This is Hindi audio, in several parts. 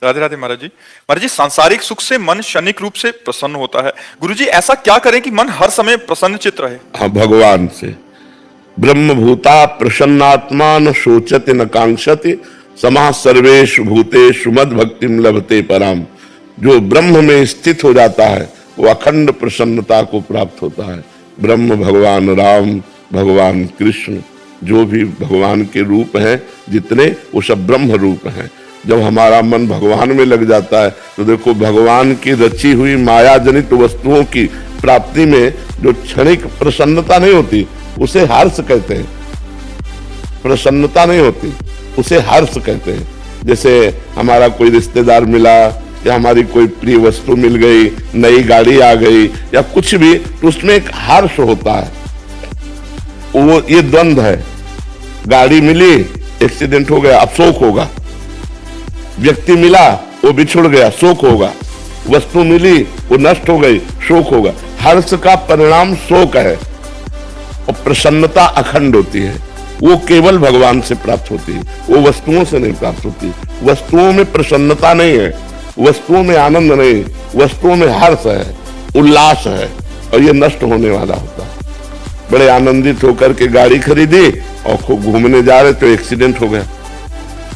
राधे राधे महाराज जी। महाराज जी, सांसारिक सुख से मन क्षणिक रूप से प्रसन्न होता है। गुरुजी, ऐसा क्या करें कि मन हर समय प्रसन्न चित्त रहे? हाँ, भगवान से। ब्रह्म भूता प्रसन्नात्मा न शोचति न कांक्षति समाः सर्वेषु भूतेषु मद भक्तिम लभते पराम। जो ब्रह्म में स्थित हो जाता है वो अखंड प्रसन्नता को प्राप्त होता है। ब्रह्म भगवान राम, भगवान कृष्ण, जो भी भगवान के रूप हैं जितने, वो सब ब्रह्म रूप हैं। जब हमारा मन भगवान में लग जाता है तो देखो, भगवान की रची हुई माया जनित वस्तुओं की प्राप्ति में जो क्षणिक प्रसन्नता नहीं होती उसे हर्ष कहते हैं। प्रसन्नता नहीं होती उसे हर्ष कहते हैं। जैसे हमारा कोई रिश्तेदार मिला या हमारी कोई प्रिय वस्तु मिल गई, नई गाड़ी आ गई या कुछ भी, तो उसमें एक हर्ष होता है। वो ये द्वंद्व है। गाड़ी मिली, एक्सीडेंट हो गया, अब शोक होगा। व्यक्ति मिला, वो बिछुड़ गया, शोक होगा। वस्तु मिली, वो नष्ट हो गई, शोक होगा। हर्ष का परिणाम शोक है और प्रसन्नता अखंड होती है। वो केवल भगवान से प्राप्त होती है, वो वस्तुओं से नहीं प्राप्त होती। वस्तुओं में प्रसन्नता नहीं है, वस्तुओं में आनंद नहीं, वस्तुओं में हर्ष है, उल्लास है, और ये नष्ट होने वाला होता है। बड़े आनंदित होकर के गाड़ी खरीदी और खूब घूमने जा रहे तो एक्सीडेंट हो गया,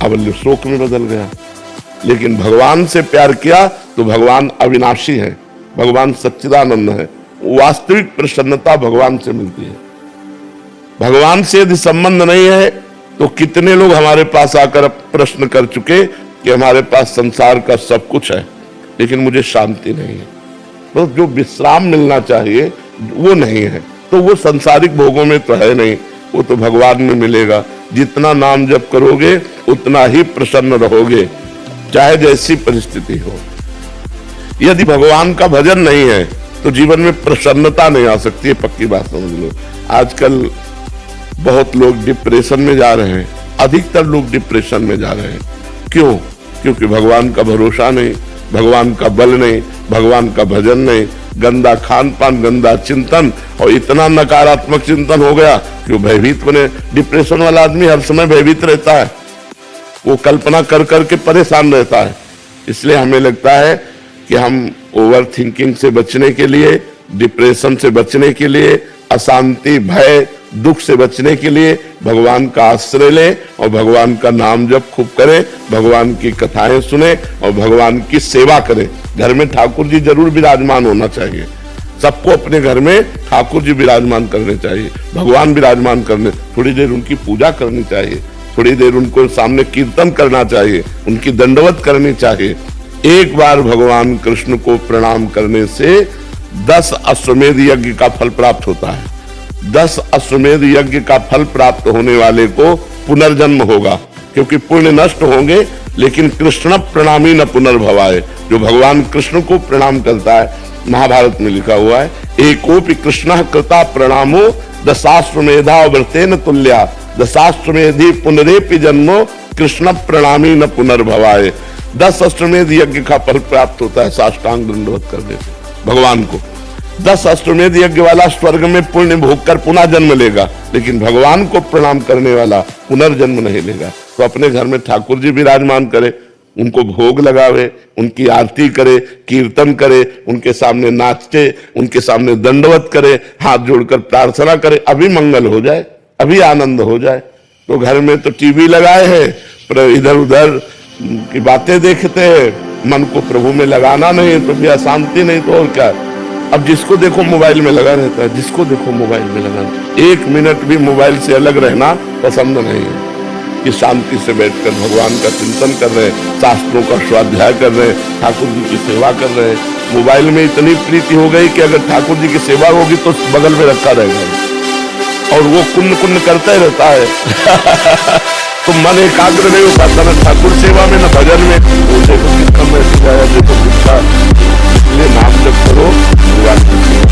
अब शोक में बदल गया। लेकिन भगवान से प्यार किया तो भगवान अविनाशी है, भगवान सच्चिदानंद है। वास्तविक प्रसन्नता भगवान से मिलती है। भगवान से यदि संबंध नहीं है तो कितने लोग हमारे पास आकर प्रश्न कर चुके कि हमारे पास संसार का सब कुछ है लेकिन मुझे शांति नहीं है। तो जो विश्राम मिलना चाहिए वो नहीं है, तो वो संसारिक भोगों में तो है नहीं, वो तो भगवान में मिलेगा। जितना नाम जप करोगे उतना ही प्रसन्न रहोगे, चाहे जैसी परिस्थिति हो। यदि भगवान का भजन नहीं है तो जीवन में प्रसन्नता नहीं आ सकती है, पक्की बात समझ लो। आजकल बहुत लोग डिप्रेशन में जा रहे हैं, अधिकतर लोग डिप्रेशन में जा रहे हैं। क्यों? क्योंकि भगवान का भरोसा नहीं, भगवान का बल नहीं, भगवान का भजन नहीं, गंदा खान पान, गंदा चिंतन, और इतना नकारात्मक चिंतन हो गया कि वो भयभीत बने। डिप्रेशन वाला आदमी हर समय भयभीत रहता है, वो कल्पना कर करके परेशान रहता है। इसलिए हमें लगता है कि हम ओवर थिंकिंग से बचने के लिए, डिप्रेशन से बचने के लिए, अशांति, भय, दुख से बचने के लिए भगवान का आश्रय लें और भगवान का नाम जप खूब करें, भगवान की कथाएं सुने और भगवान की सेवा करें। घर में ठाकुर जी जरूर विराजमान होना चाहिए। सबको अपने घर में ठाकुर जी विराजमान करने चाहिए, भगवान विराजमान करने, थोड़ी देर उनकी पूजा करनी चाहिए, थोड़ी देर उनको सामने कीर्तन करना चाहिए, उनकी दंडवत करनी चाहिए। एक बार भगवान कृष्ण को प्रणाम करने से 10 अश्वमेध यज्ञ का फल प्राप्त होता है। 10 अश्वमेध यज्ञ का फल प्राप्त होने वाले को पुनर्जन्म होगा, क्योंकि पुण्य नष्ट होंगे लेकिन कृष्ण प्रणामी न पुनर्भवाए। जो भगवान कृष्ण को प्रणाम करता है, महाभारत में लिखा हुआ है, एकोपि कृष्ण कृता प्रणामो दशाश्वमेधा व्रतेन तुल्या दशाश्वमेधि पुनरेपि जन्मो कृष्ण प्रणामी न पुनर्भवाए। 10 अश्वमेध यज्ञ का फल प्राप्त होता है साष्टांग दंडवत करने से भगवान को। 10 अश्वमेध यज्ञ वाला स्वर्ग में पुण्य भोग कर पुनः जन्म लेगा, लेकिन भगवान को प्रणाम करने वाला पुनर्जन्म नहीं लेगा। तो अपने घर में ठाकुर जी विराजमान करे, उनको भोग लगावे, उनकी आरती करे, कीर्तन करे, उनके सामने नाचे, उनके सामने दंडवत करे, हाथ जोड़कर प्रार्थना करे, अभी मंगल हो जाए, अभी आनंद हो जाए। तो घर में तो टीवी लगाए हैं, पर इधर उधर की बातें देखते हैं, मन को प्रभु में लगाना नहीं तो भी अशांति नहीं तो और क्या। अब जिसको देखो मोबाइल में लगा रहता है, जिसको देखो मोबाइल में लगा रहता है। 1 मिनट भी मोबाइल से अलग रहना पसंद नहीं है कि शांति से बैठकर भगवान का चिंतन कर रहे हैं, शास्त्रों का स्वाध्याय कर रहे हैं, ठाकुर जी की सेवा कर रहे हैं। मोबाइल में इतनी प्रीति हो गई कि अगर ठाकुर जी की सेवा होगी तो बगल में रखा रहेगा और वो कुन्न कुन्न करता ही रहता है। तो मन एकाग्र नहीं हो पाता ना ठाकुर सेवा में ना भजन में। वो देखो कितना मैसेज आया, देखो कितना। इसलिए नाम जप करो, भगवान की सेवा